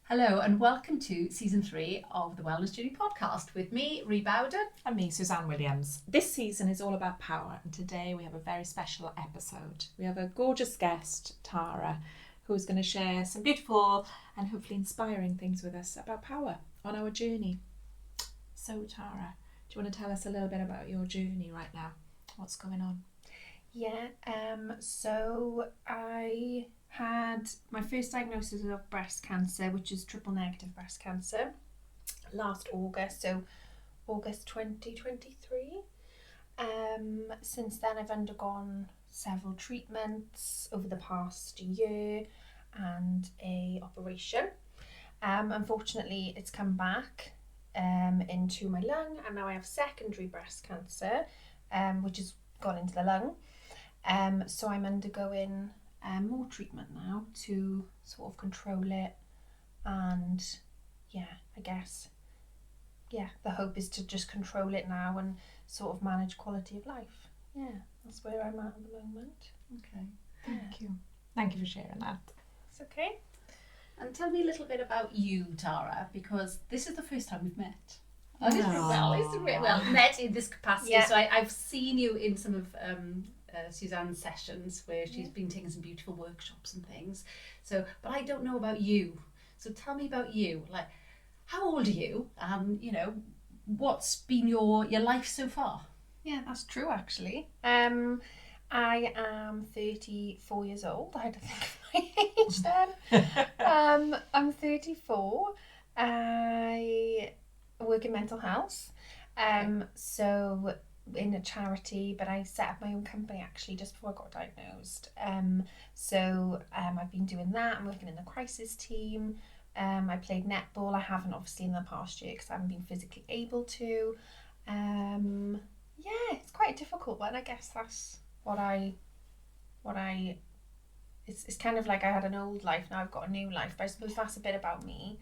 Hello and welcome to season 3 of the Wellness Journey podcast with me, Rhi Bowden. And me, Suzanne Williams. This season is all about power, and today we have a very special episode. We have a gorgeous guest, Tara, who's going to share some beautiful and hopefully inspiring things with us about power on our journey. So Tara, do you want to tell us a little bit about your journey right now? What's going on? So I had my first diagnosis of breast cancer, which is triple negative breast cancer, last August, so August 2023. Since then I've undergone several treatments over the past year and a operation. Unfortunately it's come back into my lung, and now I have secondary breast cancer, which has gone into the lung. So I'm undergoing more treatment now to sort of control it, and the hope is to just control it now and sort of manage quality of life. That's where I'm at the moment. Okay, thank you. Thank you for sharing that. It's okay. And tell me a little bit about you, Tara, because this is the first time we've met. Met in this capacity. Yeah. So I've seen you in some of Suzanne's sessions where she's been taking some beautiful workshops and things. So, but I don't know about you. So tell me about you. Like, how old are you? What's been your life so far? Yeah, that's true actually. I am 34 years old. I had to think of my age then. I'm 34. I work in mental health. So in a charity, but I set up my own company actually just before I got diagnosed. I've been doing that. I'm working in the crisis team. I played netball. I haven't obviously in the past year because I haven't been physically able to. It's quite a difficult one. I guess that's it's kind of like I had an old life, now I've got a new life, but I suppose that's a bit about me.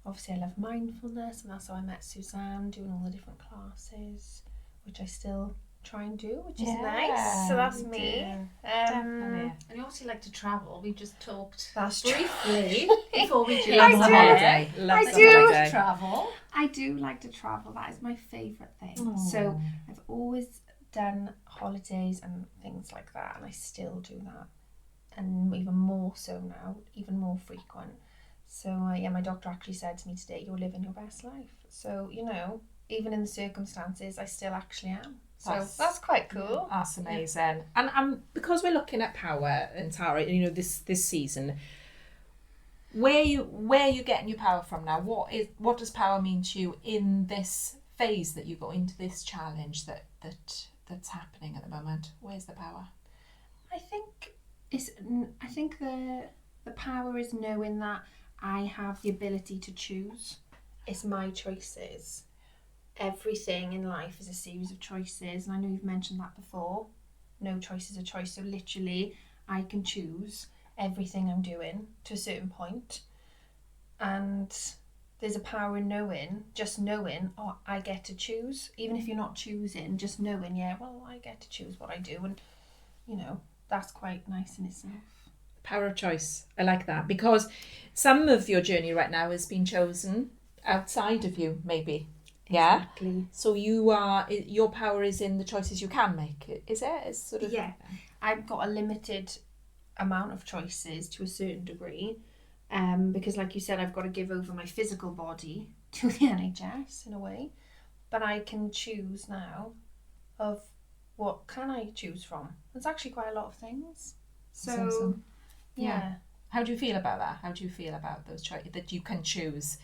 Obviously I love mindfulness, and that's how I met Suzanne, doing all the different classes, which I still try and do, which is nice. So that's me. And you obviously like to travel. We just talked That's briefly before we I love do. the holiday. I So do. you like to travel. I do like to travel. That is my favourite thing. So I've always done holidays and things like that, and I still do that, and even more so now, even more frequent. So my doctor actually said to me today, you're living your best life. So even in the circumstances, I still actually am. So that's quite cool. That's amazing. And because we're looking at power, and Tara, this season, where you getting your power from now? What does power mean to you in this phase that you go into, this challenge that's happening at the moment? Where's the power? I think the power is knowing that I have the ability to choose. It's my choices. Everything in life is a series of choices, and I know you've mentioned that before. No choice is a choice. So literally I can choose everything I'm doing to a certain point, and there's a power in knowing, I get to choose. Even if you're not choosing, just knowing, I get to choose what I do, and that's quite nice in itself. Power of choice. I like that, because some of your journey right now has been chosen outside of you, maybe. Yeah. Exactly. So your power is in the choices you can make. Is it? It's sort of. Yeah. I've got a limited amount of choices to a certain degree, because like you said, I've got to give over my physical body to the NHS in a way, but I can choose now of what can I choose from. There's actually quite a lot of things. So awesome. Yeah. How do you feel about that? How do you feel about those choices that you can choose?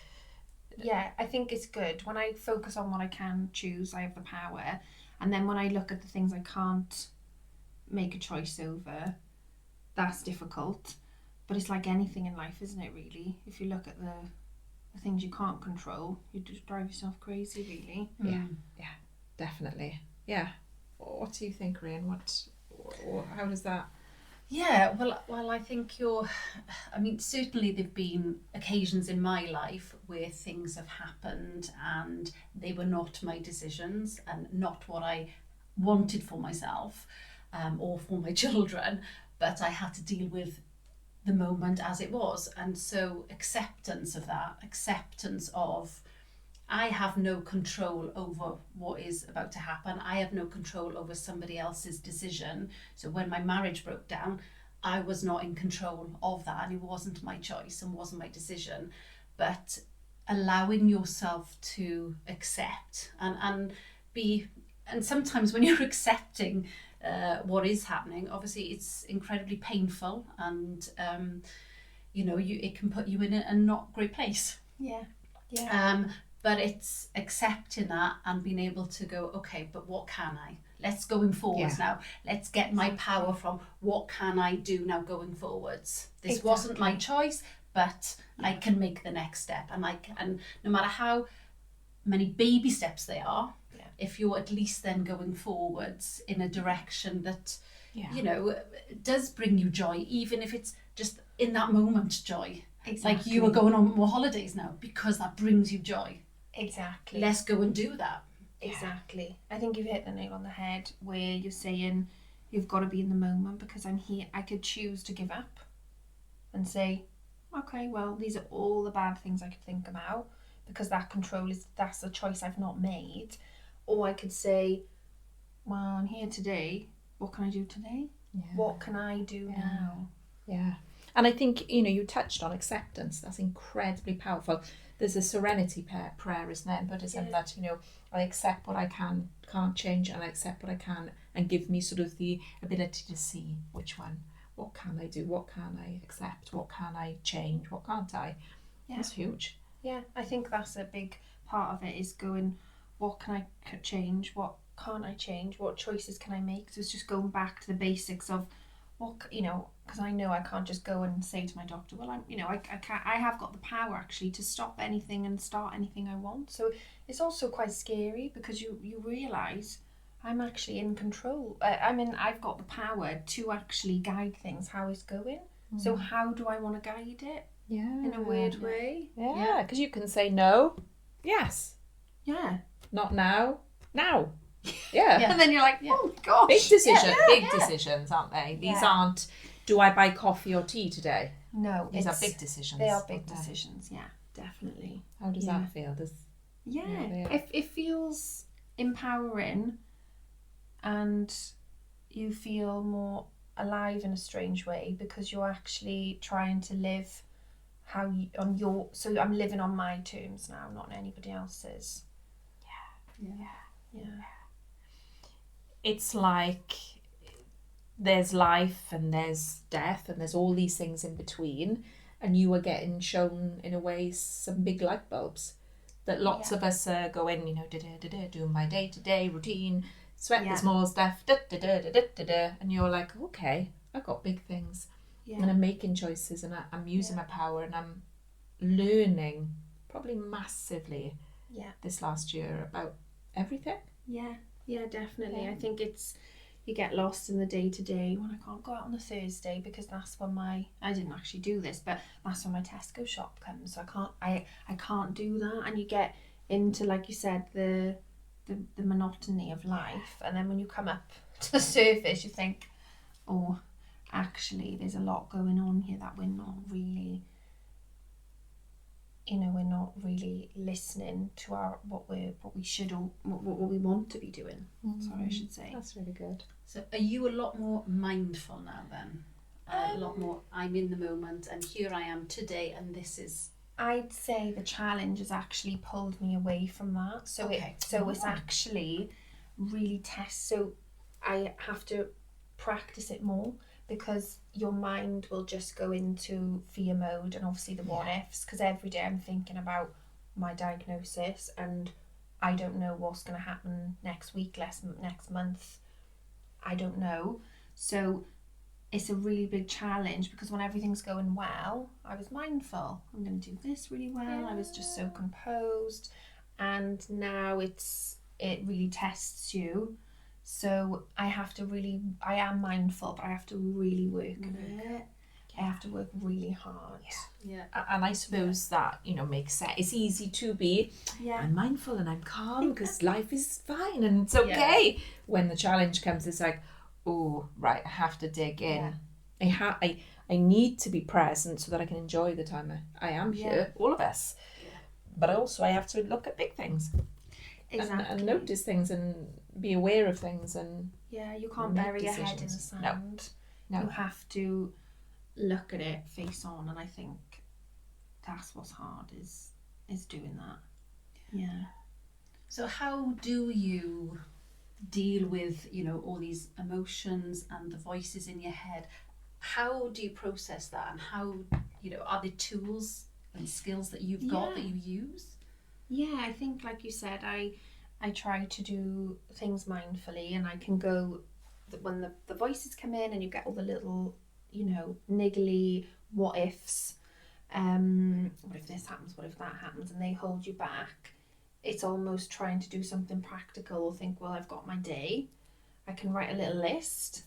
Yeah, I think it's good. When I focus on what I can choose, I have the power. And then when I look at the things I can't make a choice over, that's difficult. But it's like anything in life, isn't it, really? If you look at the things you can't control, you just drive yourself crazy, really. Yeah, definitely. Yeah. What do you think, Rhian? How does that? Yeah, well, I think certainly there've been occasions in my life where things have happened and they were not my decisions and not what I wanted for myself or for my children, but I had to deal with the moment as it was. And so acceptance of that, acceptance of I have no control over what is about to happen. I have no control over somebody else's decision. So when my marriage broke down, I was not in control of that, and it wasn't my choice and wasn't my decision. But allowing yourself to accept and be, and sometimes when you're accepting what is happening, obviously it's incredibly painful, and it can put you in a not great place. But it's accepting that and being able to go, okay, but what can I? Let's going forwards now. Let's get my power from what can I do now going forwards. This wasn't my choice, but I can make the next step. And no matter how many baby steps they are, if you're at least then going forwards in a direction that, does bring you joy, even if it's just in that moment joy. Exactly. Like you are going on more holidays now because that brings you joy. Exactly. Let's go and do that. Exactly. I think you've hit the nail on the head where you're saying you've got to be in the moment, because I'm here. I could choose to give up and say, okay, well, these are all the bad things I could think about, because that's a choice I've not made. Or I could say, well, I'm here today. What can I do today? Yeah. What can I do now? Yeah. And I think, you touched on acceptance. That's incredibly powerful. There's a serenity prayer, isn't there, in Buddhism, that, I accept what I can't change, and I accept what I can, and give me sort of the ability to see which one. What can I do? What can I accept? What can I change? What can't I? Yeah. That's huge. Yeah, I think that's a big part of it, is going, what can I change? What can't I change? What choices can I make? So it's just going back to the basics of because I know I can't just go and say to my doctor, well, I have got the power actually to stop anything and start anything I want. So it's also quite scary, because you realise I'm actually in control. I've got the power to actually guide things, how it's going. So how do I want to guide it? Yeah. In a weird way. Yeah, because you can say no, yes. Yeah. Not now, now. Yeah. And then you're like, oh my gosh. Big decisions, aren't they? These aren't, do I buy coffee or tea today? No. These are big decisions. They are big decisions, yeah, definitely. How does that feel? It feels empowering, and you feel more alive in a strange way, because you're actually trying to live so I'm living on my terms now, not anybody else's. Yeah. It's like there's life and there's death and there's all these things in between, and you are getting shown, in a way, some big light bulbs that lots of us are going, doing my day-to-day routine, sweat the small stuff, and you're like, okay, I've got big things, and I'm making choices, and I'm using my power, and I'm learning probably massively this last year about everything. Yeah, definitely. I think you get lost in the day-to-day when I can't go out on a Thursday, because that's when I didn't actually do this, but that's when my Tesco shop comes, so I can't do that, and you get into, like you said, the monotony of life, and then when you come up to the surface you think, oh, actually there's a lot going on here that we're not really listening to what we should, or what we want to be doing. Sorry, I should say. That's really good. So are you a lot more mindful now then? A lot more, I'm in the moment and here I am today, and this is... I'd say the challenge has actually pulled me away from that. So it's actually really so I have to practice it more, because your mind will just go into fear mode, and obviously the what ifs, because every day I'm thinking about my diagnosis, and I don't know what's going to happen next week, next month. I don't know. So it's a really big challenge, because when everything's going well, I was mindful. I'm going to do this really well. I was just so composed. And now it really tests you. So I am mindful, but I have to really work at it. I have to work really hard. Yeah. And I suppose that, makes sense. It's easy to be, I'm mindful and I'm calm because life is fine and it's okay. Yeah. When the challenge comes, it's like, oh, right, I have to dig in. I need to be present so that I can enjoy the time I am here, all of us. Yeah. But also I have to look at big things. Exactly. And notice things and be aware of things. And yeah, you can't make bury your head in the decisions. sand. No. You have to look at it face on, and I think that's what's hard is doing that. Yeah. So how do you deal with, you know, all these emotions and the voices in your head? How do you process that, and how, you know, are there tools and skills that you've got that you use? Yeah, I think like you said, I try to do things mindfully, and I can go when the voices come in and you get all the little, you know, niggly what ifs. What if this happens? What if that happens? And they hold you back. It's almost trying to do something practical or think, well, I've got my day. I can write a little list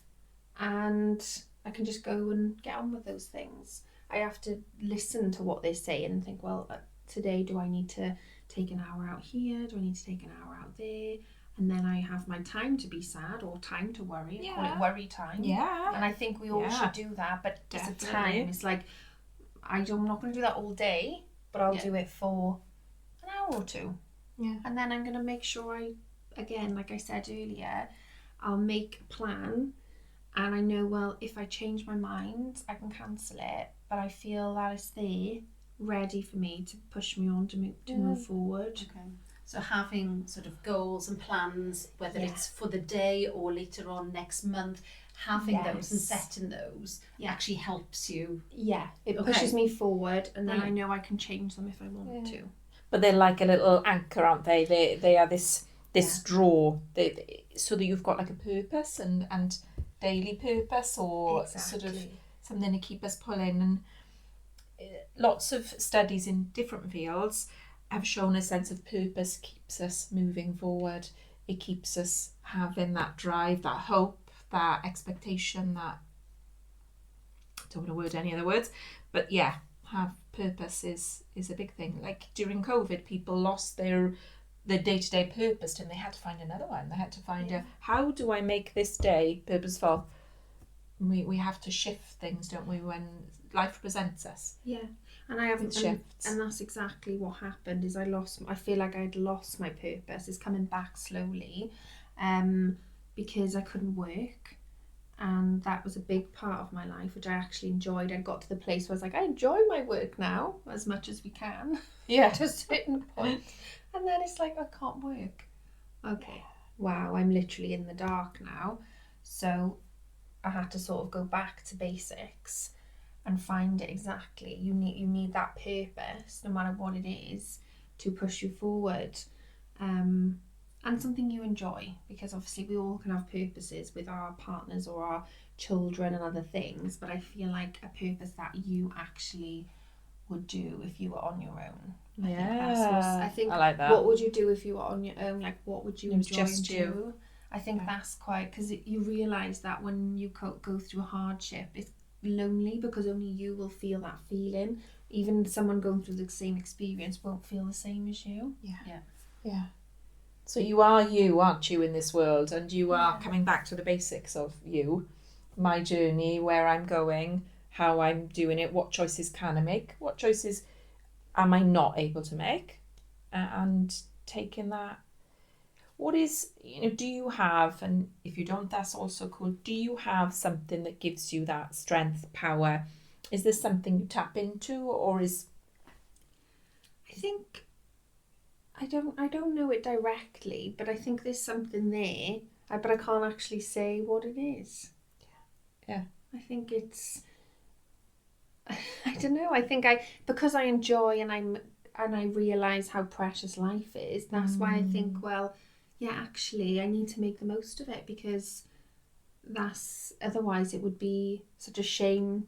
and I can just go and get on with those things. I have to listen to what they say and think, well, today do I need to take an hour out here? Do I need to take an hour out there? And then I have my time to be sad or time to worry. I call it worry time. Yeah. And I think we all should do that, but there's a time. It's like, I'm not going to do that all day, but I'll do it for an hour or two. Yeah. And then I'm going to make sure again, like I said earlier, I'll make a plan, and I know, well, if I change my mind, I can cancel it, but I feel that it's there, ready for me to push me on to move forward. Okay. So having sort of goals and plans, whether it's for the day or later on next month, having those and setting those actually helps you. Yeah, it pushes me forward, and then I know I can change them if I want to. But they're like a little anchor, aren't they? They are this draw, so that you've got like a purpose and daily purpose, or sort of something to keep us pulling. And lots of studies in different fields have shown a sense of purpose keeps us moving forward. It keeps us having that drive, that hope, that expectation, that, don't want to word any other words, but yeah, have purpose is a big thing. Like during COVID, people lost their day-to-day purpose and they had to find another one. They had to find how do I make this day purposeful? We have to shift things, don't we, when life presents us. Yeah. And I haven't, and that's exactly what happened. Is I feel like I'd lost my purpose. It's coming back slowly, because I couldn't work, and that was a big part of my life, which I actually enjoyed. I got to the place where I was like, I enjoy my work now as much as we can, to a certain point, and then it's like I can't work. Okay, wow, I'm literally in the dark now, so I had to sort of go back to basics and find it exactly. You need that purpose, no matter what it is, to push you forward, and something you enjoy, because obviously we all can have purposes with our partners or our children and other things, but I feel like a purpose that you actually would do if you were on your own. I think I like that. What would you do if you were on your own? Like, what would you enjoy just and do? I think that's quite, because you realise that when you go through a hardship, it's lonely, because only you will feel that feeling. Even someone going through the same experience won't feel the same as you. Yeah. So you are you, aren't you, in this world, and you are coming back to the basics of you, my journey, where I'm going, how I'm doing it, what choices can I make, what choices am I not able to make, and taking that. What is, do you have, and if you don't, that's also cool, do you have something that gives you that strength, power? Is this something you tap into, or is... I think, I don't know it directly, but I think there's something there, but I can't actually say what it is. Yeah. I think it's, I don't know, I think because I enjoy and I realise how precious life is, that's why I think, well, yeah, actually, I need to make the most of it, because otherwise it would be such a shame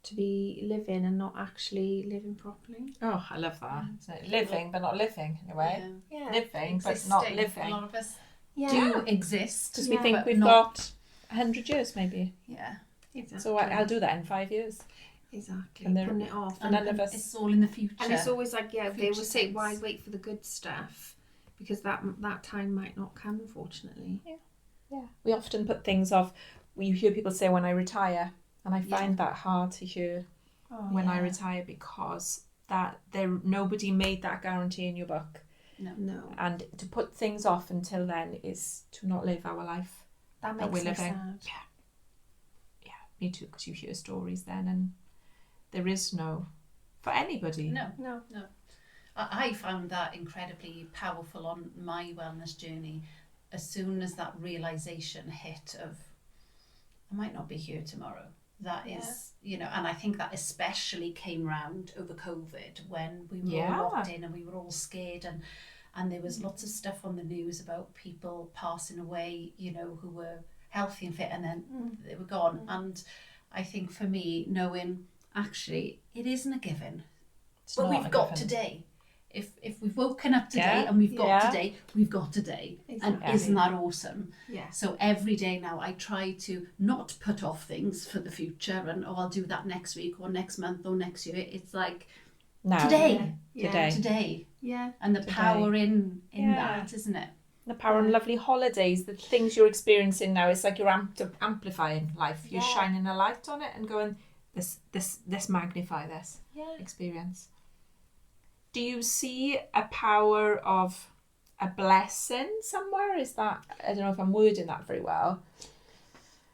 to be living and not actually living properly. Oh, I love that. Living, but not living, in a way. Yeah. Living, Existing. but not living. A lot of us do exist. Because we think we've got 100 years, maybe. Yeah. Exactly. So I'll do that in 5 years. Exactly. And putting it off. And none of us... It's all in the future. And it's always like, they will say, tense. why wait for the good stuff? Because that time might not come, unfortunately. Yeah. We often put things off. You hear people say, when I retire, And I find that hard to hear when I retire, because nobody made that guarantee in your book. No. And to put things off until then is to not live our life That that makes we're me living. sad. Yeah, me too, because you hear stories then and there is no, for anybody. No. I found that incredibly powerful on my wellness journey. As soon as that realization hit of, I might not be here tomorrow. That is, and I think that especially came round over COVID when we were all locked in and we were all scared, and there was lots of stuff on the news about people passing away, who were healthy and fit, and then they were gone. And I think for me, knowing actually it isn't a given, but we've got today. If we've woken up today and we've got today, we've got today. Exactly. And isn't that awesome? Yeah. So every day now I try to not put off things for the future and I'll do that next week or next month or next year. It's like today. Today. Yeah. And the power in that, isn't it? The power in lovely holidays, the things you're experiencing now, it's like you're amplifying life. You're shining a light on it and going, this magnify this experience. Do you see a power of a blessing somewhere? Is that, I don't know if I'm wording that very well,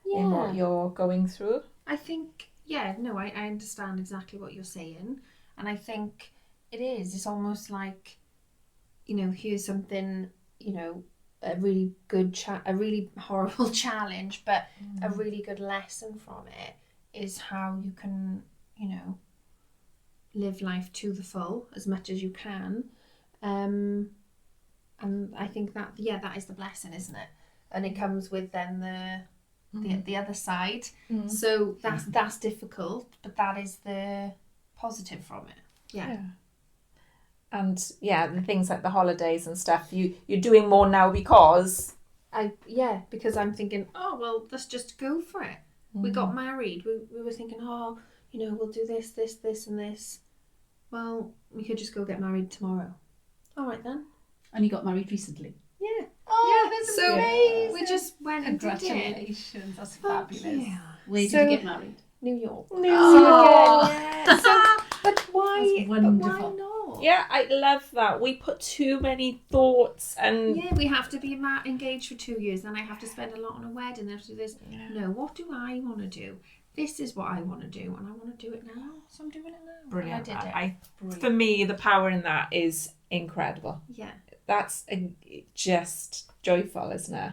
in what you're going through? I think, I understand exactly what you're saying. And I think it's almost like, here's something, a really good, a really horrible challenge, but a really good lesson from it is how you can, live life to the full as much as you can. And I think that is the blessing, isn't it? And it comes with then the other side. So that's difficult, but that is the positive from it. And the things like the holidays and stuff, you're doing more now because because I'm thinking, oh well, let's just go for it. We got married, we were thinking, oh, we'll do this and this. Well, we could just go get married tomorrow. All right then. And you got married recently? Yeah. Oh, that's amazing. We just went and did it. Congratulations, that's fabulous. Yeah. Where did you get married? New York. New York. But why? That's wonderful. Why not? Yeah, I love that. We put too many thoughts and... Yeah, we have to be engaged for 2 years, then I have to spend a lot on a wedding after this. No, what do I want to do? This is what I want to do, and I want to do it now, so I'm doing it now. Brilliant. And I did it. Brilliant. For me, the power in that is incredible. Yeah. That's just joyful, isn't it?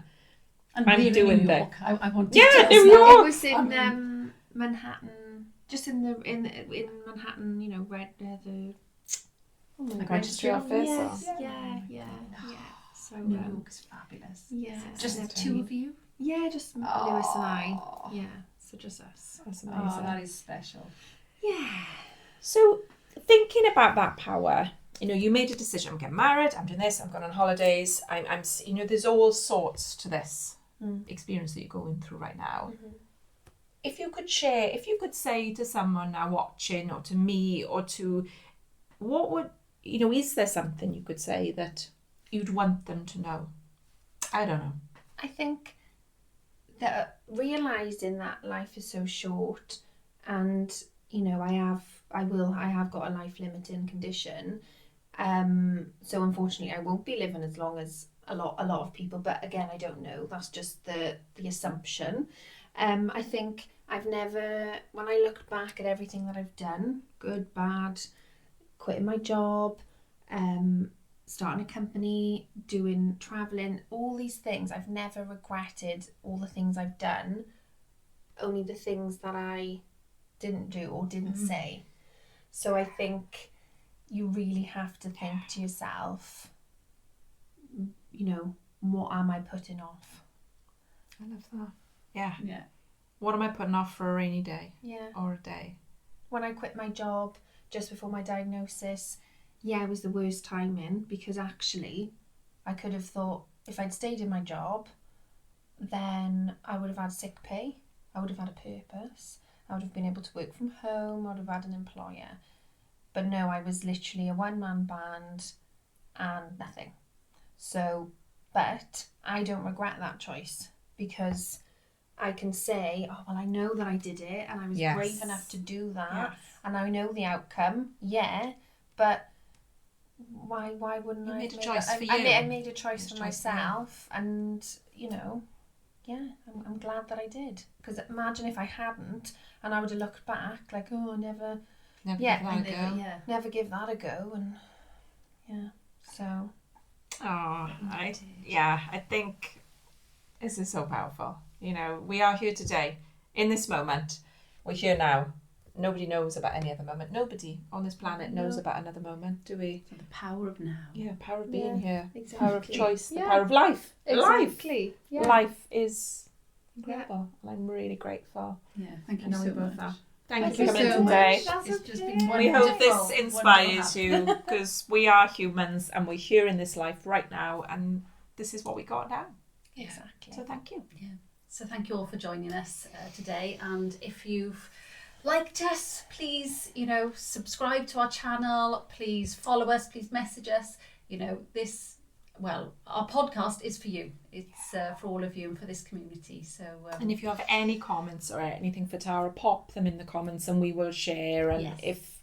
And I'm we're doing in New York. I want to Yeah, tell New us York. It was in Manhattan, just in Manhattan, The registry office. Yes, or... yeah. So New York is fabulous. yeah, Just the two of you? Yeah, just Lewis and I. Yeah, so just us. That's amazing. Oh, that is special. Yeah. So thinking about that power, you made a decision. I'm getting married. I'm doing this. I'm going on holidays. I'm there's all sorts to this experience that you're going through right now. If you could say to someone now watching, or to me, or to, what would, is there something you could say that you'd want them to know? I don't know. I think that realising that life is so short, and I have got a life limiting condition, so unfortunately I won't be living as long as a lot of people, but again, I don't know, that's just the assumption. I think I've never, when I look back at everything that I've done, good, bad, quitting my job, starting a company, travelling, all these things, I've never regretted all the things I've done, only the things that I didn't do or didn't say. So I think you really have to think to yourself, what am I putting off? I love that. Yeah. Yeah. What am I putting off for a rainy day? Yeah. Or a day? When I quit my job just before my diagnosis, it was the worst timing, because actually I could have thought if I'd stayed in my job, then I would have had sick pay, I would have had a purpose, I would have been able to work from home, I would have had an employer. But no, I was literally a one-man band and nothing. So, but I don't regret that choice, because I can say, oh, well, I know that I did it and I was Yes. brave enough to do that Yes. and I know the outcome. Yeah, but why wouldn't You I? made a have choice that? for I you. made a choice for myself, and you know, yeah, I'm glad that I did. Because imagine if I hadn't, and I would have looked back like, oh, never Never Yeah, give that a And go. yeah. never give that a go, and yeah, so Oh, I think this is so powerful. You know, we are here today, in this moment. We're here now. Nobody knows about any other moment. Nobody on this planet knows No. about another moment, do we? So the power of now. Yeah, power of being here. exactly. Power of choice. The Yeah. power of life. Exactly. Yeah. Life is incredible. And I'm really grateful. Yeah, thank I you know so we both much. are. Thank Thank you you for coming so today. much. That's It's just okay. been We wonderful. hope this inspires wonderful. you because we are humans and we're here in this life right now and this is what we got now. Exactly. So thank you. So thank you all for joining us today. And if you've liked us, please, subscribe to our channel. Please follow us. Please message us. Our podcast is for you. It's for all of you and for this community. So And if you have any comments or anything for Tara, pop them in the comments and we will share. And Yes. if,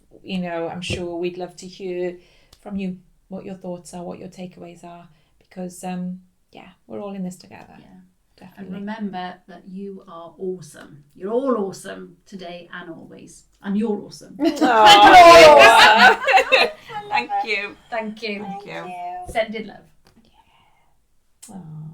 I'm sure we'd love to hear from you what your thoughts are, what your takeaways are, because, we're all in this together. yeah. Definitely. And remember that you are awesome. You're all awesome today and always. And you're awesome. Thank you. Thank you. Thank you. Send in love. Oh.